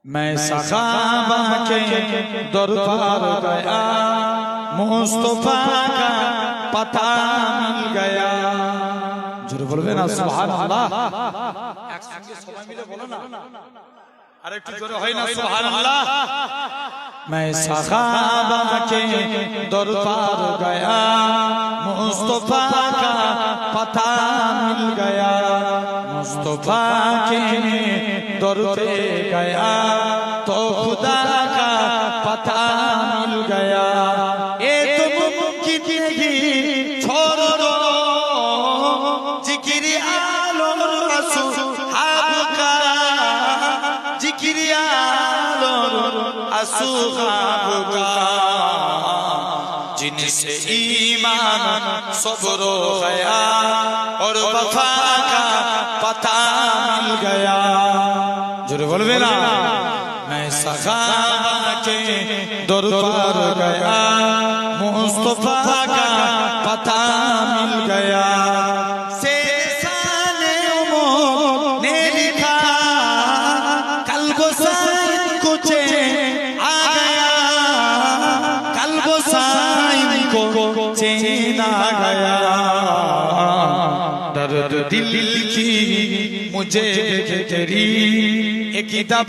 मैं सखाबा के दरबार गया, मुस्तफा का पता मिल गया। जोर बोलबे ना सुभान अल्लाह। एक संगे सबाई मिले बोलो ना, अरे একটু জোরে হয় না সুবহান আল্লাহ। मैं सखाबा के दरबार गया, मुस्तफा का पता मिल गया। मुस्तफा के दर पे गया तो खुदा का पता मिल गया। ए तुम मुमकिन भी छोड़ दो, जिक्र आलो असहाब का, जिक्र आलो असहाब का, जिनसे ईमान सब्र गया और वफा का पता मिल गया। जोर बोलबे ना। मैं सखाबा के दरबार गया, मुस्तफा का पता मिल गया। शेषाने उमर ने लिखा, कल्ब साइन कुछ आ गया, कल्ब साइन को चैन आ गया। दर्द दिल की मुझे तेरी एक किताब